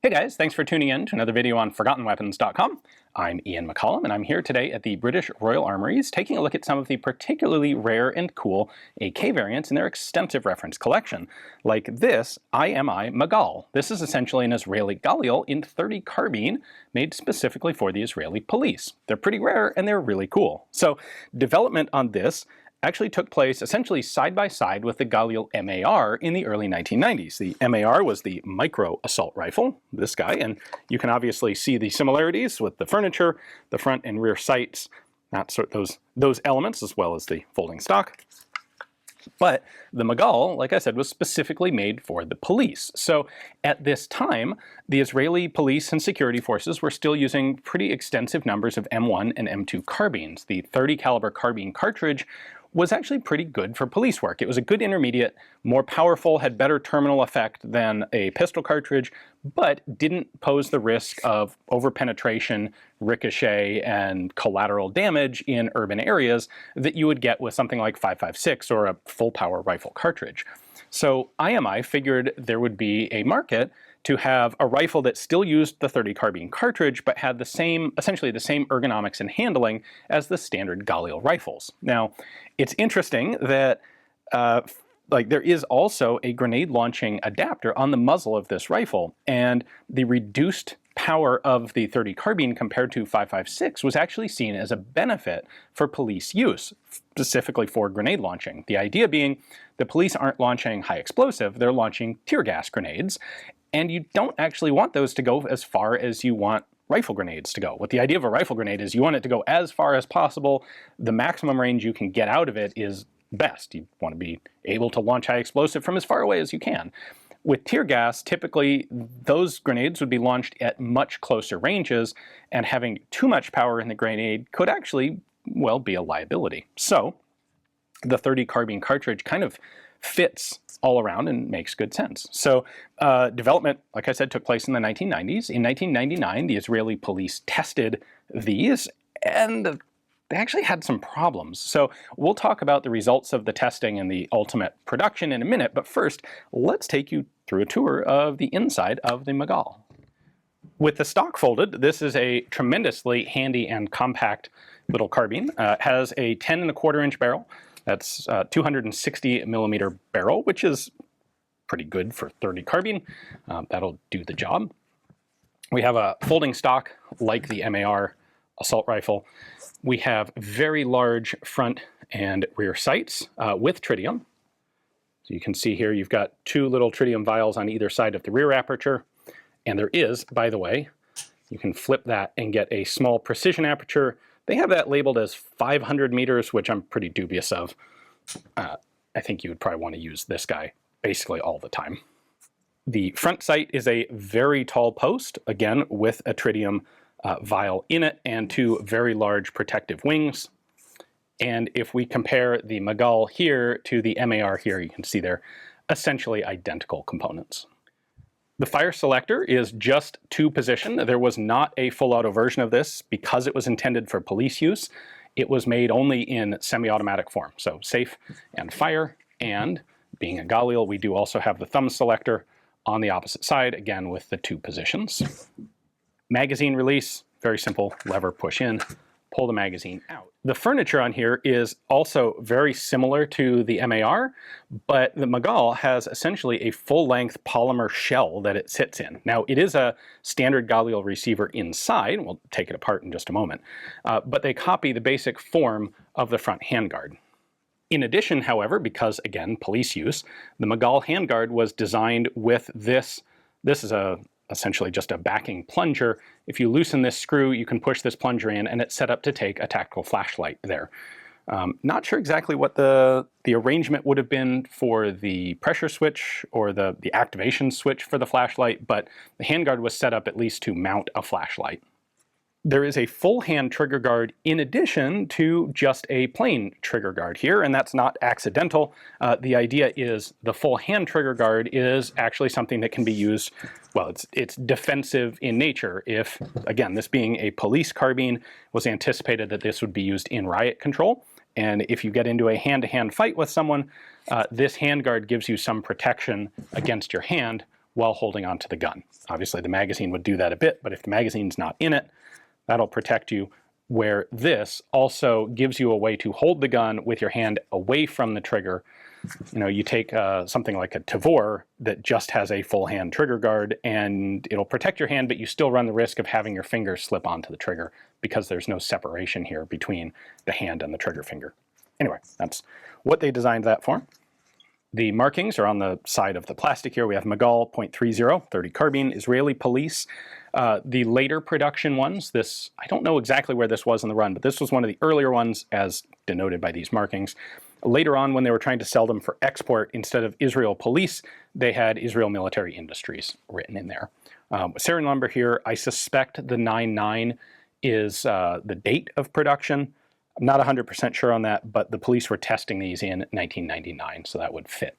Hey guys, thanks for tuning in to another video on ForgottenWeapons.com. I'm Ian McCollum, and I'm here today at the British Royal Armouries taking a look at some of the particularly rare and cool AK variants in their extensive reference collection, like this IMI Magal. This is essentially an Israeli Galil in .30 carbine made specifically for the Israeli police. They're pretty rare and they're really cool. So development on this actually took place essentially side by side with the Galil MAR in the early 1990s. The MAR was the micro assault rifle, this guy, and you can obviously see the similarities with the furniture, the front and rear sights, those elements, as well as the folding stock. But the Magal, like I said, was specifically made for the police. So at this time, the Israeli police and security forces were still using pretty extensive numbers of M1 and M2 carbines. The .30 caliber carbine cartridge was actually pretty good for police work. It was a good intermediate, more powerful, had better terminal effect than a pistol cartridge, but didn't pose the risk of overpenetration, ricochet, and collateral damage in urban areas that you would get with something like 5.56 or a full power rifle cartridge. So IMI figured there would be a market to have a rifle that still used the .30 carbine cartridge, but had the same, essentially the same ergonomics and handling as the standard Galil rifles. Now, it's interesting that there is also a grenade launching adapter on the muzzle of this rifle, and the reduced power of the .30 carbine compared to 5.56 was actually seen as a benefit for police use, specifically for grenade launching. The idea being the police aren't launching high explosive, they're launching tear gas grenades, and you don't actually want those to go as far as you want rifle grenades to go. What the idea of a rifle grenade is, you want it to go as far as possible. The maximum range you can get out of it is best. You want to be able to launch high explosive from as far away as you can. With tear gas, typically those grenades would be launched at much closer ranges, and having too much power in the grenade could actually, well, be a liability. So the .30 carbine cartridge kind of fits all around and makes good sense. So development, like I said, took place in the 1990s. In 1999, the Israeli police tested these, and they actually had some problems. So we'll talk about the results of the testing and the ultimate production in a minute, but first, let's take you through a tour of the inside of the Magal. With the stock folded, this is a tremendously handy and compact little carbine. It has a 10.25 inch barrel. That's a 260 millimeter barrel, which is pretty good for .30 carbine. That'll do the job. We have a folding stock like the MAR assault rifle. We have very large front and rear sights with tritium. So you can see here you've got two little tritium vials on either side of the rear aperture. And there is, by the way, you can flip that and get a small precision aperture. They have that labeled as 500 meters, which I'm pretty dubious of. I think you would probably want to use this guy basically all the time. The front sight is a very tall post, again, with a tritium vial in it and two very large protective wings. And if we compare the Magal here to the MAR here, you can see they're essentially identical components. The fire selector is just two position. There was not a full auto version of this because it was intended for police use. It was made only in semi-automatic form, so safe and fire. And being a Galil, we do also have the thumb selector on the opposite side, again with the two positions. Magazine release, very simple, lever push in, pull the magazine out. The furniture on here is also very similar to the MAR, but the Magal has essentially a full-length polymer shell that it sits in. Now, it is a standard Galil receiver inside. We'll take it apart in just a moment. But they copy the basic form of the front handguard. In addition, however, because, again, police use, the Magal handguard was designed with this. This is essentially just a backing plunger. If you loosen this screw, you can push this plunger in, and it's set up to take a tactical flashlight there. Not sure exactly what the arrangement would have been for the pressure switch or the activation switch for the flashlight, but the handguard was set up at least to mount a flashlight. There is a full hand trigger guard in addition to just a plain trigger guard here, and that's not accidental. The idea is the full hand trigger guard is actually something that can be used, well, it's defensive in nature. If, again, this being a police carbine, was anticipated that this would be used in riot control. And if you get into a hand-to-hand fight with someone, this handguard gives you some protection against your hand while holding onto the gun. Obviously the magazine would do that a bit, but if the magazine's not in it, that'll protect you, where this also gives you a way to hold the gun with your hand away from the trigger. You know, you take something like a Tavor that just has a full hand trigger guard, and it'll protect your hand, but you still run the risk of having your finger slip onto the trigger because there's no separation here between the hand and the trigger finger. Anyway, that's what they designed that for. The markings are on the side of the plastic here. We have Magal .30, 30 carbine, Israeli police. The later production ones, this, I don't know exactly where this was in the run, but this was one of the earlier ones as denoted by these markings. Later on, when they were trying to sell them for export, instead of Israel Police, they had Israel Military Industries written in there. Serial number here, I suspect the 99 is the date of production. I'm not 100% sure on that, but the police were testing these in 1999, so that would fit.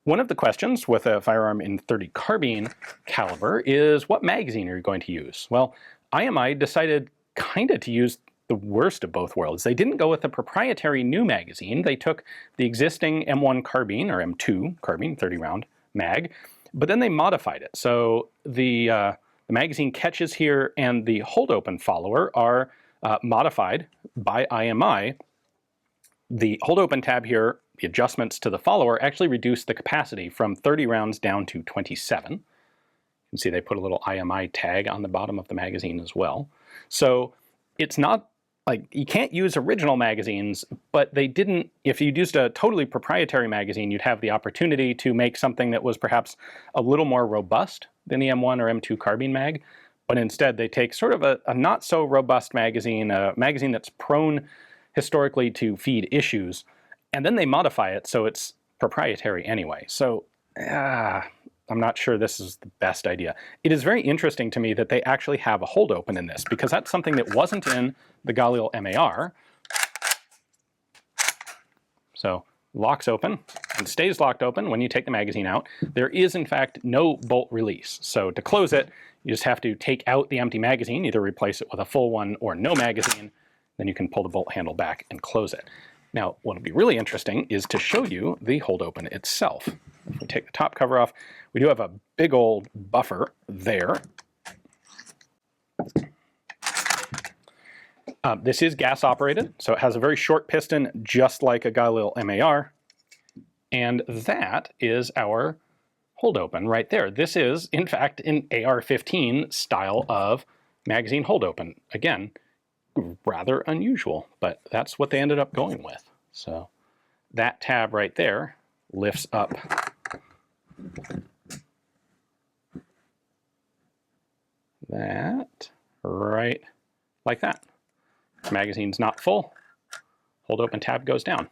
One of the questions with a firearm in 30 carbine caliber is, what magazine are you going to use? Well, IMI decided kind of to use the worst of both worlds. They didn't go with a proprietary new magazine. They took the existing M1 Carbine, or M2 Carbine, 30 round mag, but then they modified it. So the magazine catches here and the hold open follower are modified by IMI. The hold open tab here, the adjustments to the follower actually reduce the capacity from 30 rounds down to 27. You can see they put a little IMI tag on the bottom of the magazine as well. So it's not like you can't use original magazines, but they didn't, if you'd used a totally proprietary magazine, you'd have the opportunity to make something that was perhaps a little more robust than the M1 or M2 carbine mag. But instead, they take sort of a not so robust magazine, a magazine that's prone historically to feed issues, and then they modify it so it's proprietary anyway. So I'm not sure this is the best idea. It is very interesting to me that they actually have a hold open in this, because that's something that wasn't in the Galil MAR. So locks open and stays locked open when you take the magazine out. There is in fact no bolt release. So to close it, you just have to take out the empty magazine, either replace it with a full one or no magazine, then you can pull the bolt handle back and close it. Now, what will be really interesting is to show you the hold open itself. If we take the top cover off, we do have a big old buffer there. This is gas operated, so it has a very short piston, just like a Galil MAR. And that is our hold open right there. This is, in fact, an AR-15 style of magazine hold open. Again, rather unusual, but that's what they ended up going with. So that tab right there lifts up that right like that. Magazine's not full, hold open tab goes down.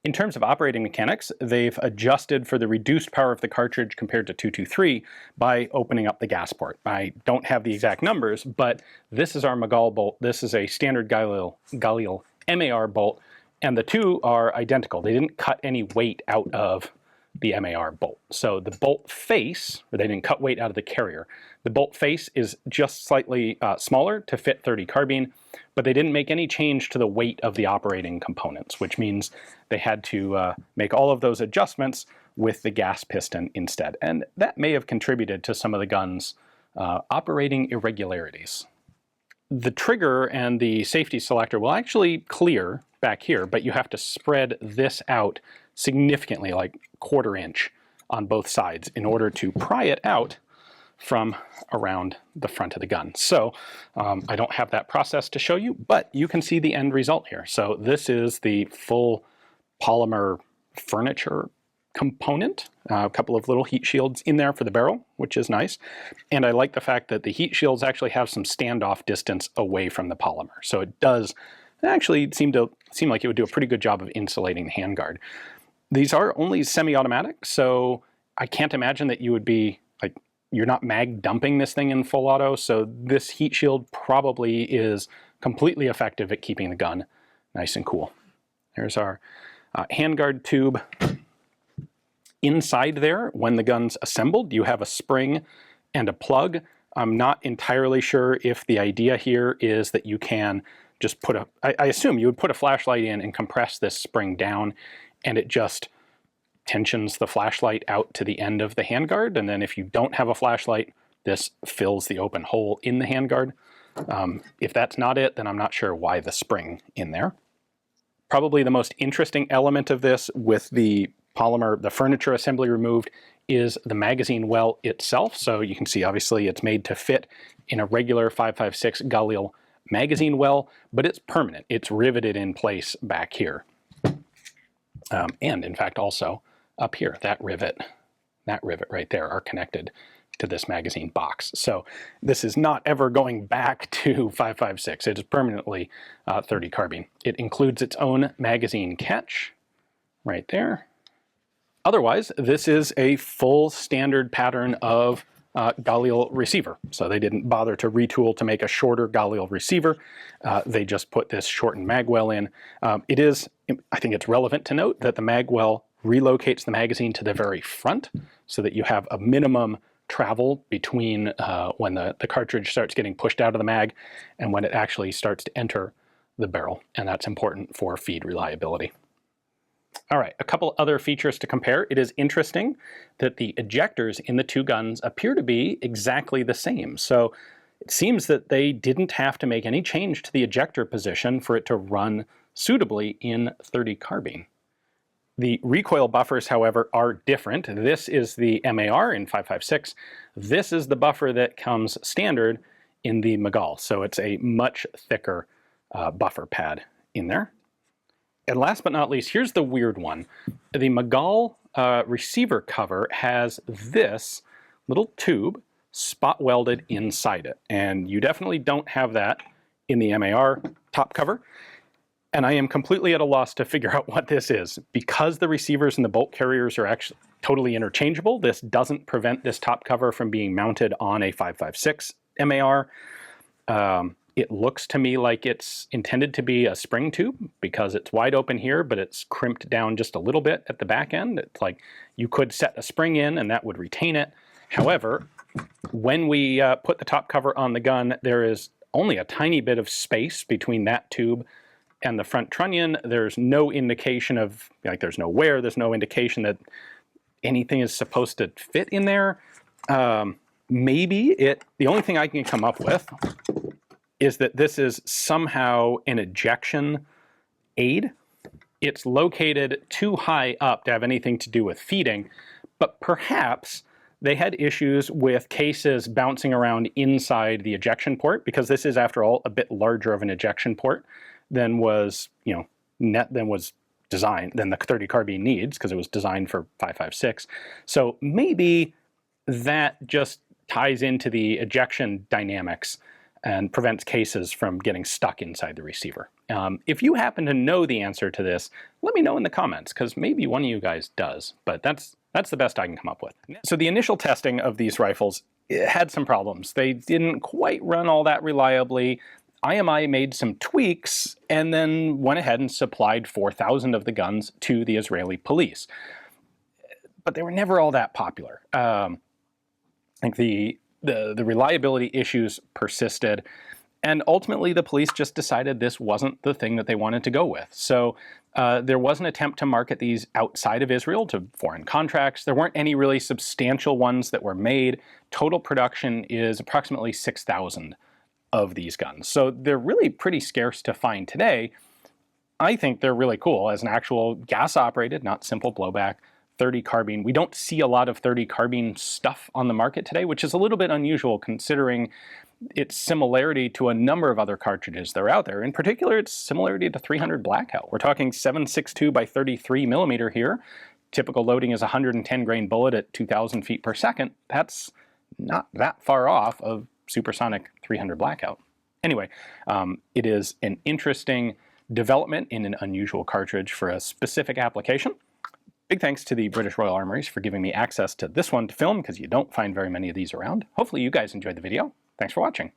In terms of operating mechanics, they've adjusted for the reduced power of the cartridge compared to 223 by opening up the gas port. I don't have the exact numbers, but this is our Magal bolt. This is a standard Galil MAR bolt, and the two are identical. They didn't cut any weight out of the MAR bolt. So the bolt face, or they didn't cut weight out of the carrier. The bolt face is just slightly smaller to fit 30 carbine, but they didn't make any change to the weight of the operating components, which means they had to make all of those adjustments with the gas piston instead. And that may have contributed to some of the gun's operating irregularities. The trigger and the safety selector will actually clear back here, but you have to spread this out significantly, like 1/4 inch on both sides, in order to pry it out from around the front of the gun. So I don't have that process to show you, but you can see the end result here. So this is the full polymer furniture component, a couple of little heat shields in there for the barrel, which is nice. And I like the fact that the heat shields actually have some standoff distance away from the polymer. So it does actually seem like it would do a pretty good job of insulating the handguard. These are only semi-automatic, so I can't imagine that you would be, like, you're not mag dumping this thing in full auto, so this heat shield probably is completely effective at keeping the gun nice and cool. There's our handguard tube. Inside there, when the gun's assembled, you have a spring and a plug. I'm not entirely sure if the idea here is that you can just I assume you would put a flashlight in and compress this spring down, and it just tensions the flashlight out to the end of the handguard, and then if you don't have a flashlight, this fills the open hole in the handguard. If that's not it, then I'm not sure why the spring in there. Probably the most interesting element of this, with the polymer, the furniture assembly removed, is the magazine well itself. So you can see obviously it's made to fit in a regular 5.56 Galil magazine well, but it's permanent. It's riveted in place back here. And in fact also up here, that rivet right there are connected to this magazine box. So this is not ever going back to 5.56. It is permanently 30 carbine. It includes its own magazine catch right there. Otherwise, this is a full standard pattern of Galil receiver. So they didn't bother to retool to make a shorter Galil receiver. They just put this shortened magwell in. It is, I think it's relevant to note that the magwell relocates the magazine to the very front so that you have a minimum travel between when the cartridge starts getting pushed out of the mag and when it actually starts to enter the barrel, and that's important for feed reliability. All right, a couple other features to compare. It is interesting that the ejectors in the two guns appear to be exactly the same. So it seems that they didn't have to make any change to the ejector position for it to run suitably in 30 carbine. The recoil buffers, however, are different. This is the MAR in 5.56. This is the buffer that comes standard in the Magal. So it's a much thicker buffer pad in there. And last but not least, here's the weird one. The Magal receiver cover has this little tube spot welded inside it. And you definitely don't have that in the MAR top cover. And I am completely at a loss to figure out what this is. Because the receivers and the bolt carriers are actually totally interchangeable, this doesn't prevent this top cover from being mounted on a 5.56 MAR. It looks to me like it's intended to be a spring tube because it's wide open here, but it's crimped down just a little bit at the back end. It's like you could set a spring in and that would retain it. However, when we put the top cover on the gun, there is only a tiny bit of space between that tube and the front trunnion. There's no indication of, like, there's no wear, there's no indication that anything is supposed to fit in there. Maybe the only thing I can come up with is that this is somehow an ejection aid. It's located too high up to have anything to do with feeding, but perhaps they had issues with cases bouncing around inside the ejection port, because this is, after all, a bit larger of an ejection port than was, designed, than the 30 carbine needs, because it was designed for 5.56. So maybe that just ties into the ejection dynamics and prevents cases from getting stuck inside the receiver. If you happen to know the answer to this, let me know in the comments, because maybe one of you guys does, but that's the best I can come up with. So the initial testing of these rifles had some problems. They didn't quite run all that reliably. IMI made some tweaks and then went ahead and supplied 4,000 of the guns to the Israeli police. But they were never all that popular. I think the reliability issues persisted, and ultimately the police just decided this wasn't the thing that they wanted to go with. So there was an attempt to market these outside of Israel to foreign contracts. There weren't any really substantial ones that were made. Total production is approximately 6,000 of these guns. So they're really pretty scarce to find today. I think they're really cool as an actual gas-operated, not simple blowback, 30 carbine. We don't see a lot of 30 carbine stuff on the market today, which is a little bit unusual considering its similarity to a number of other cartridges that are out there. In particular, its similarity to 300 Blackout. We're talking 7.62 by 33 millimeter here. Typical loading is a 110 grain bullet at 2,000 feet per second. That's not that far off of supersonic 300 Blackout. Anyway, it is an interesting development in an unusual cartridge for a specific application. Big thanks to the British Royal Armouries for giving me access to this one to film, because you don't find very many of these around. Hopefully you guys enjoyed the video. Thanks for watching.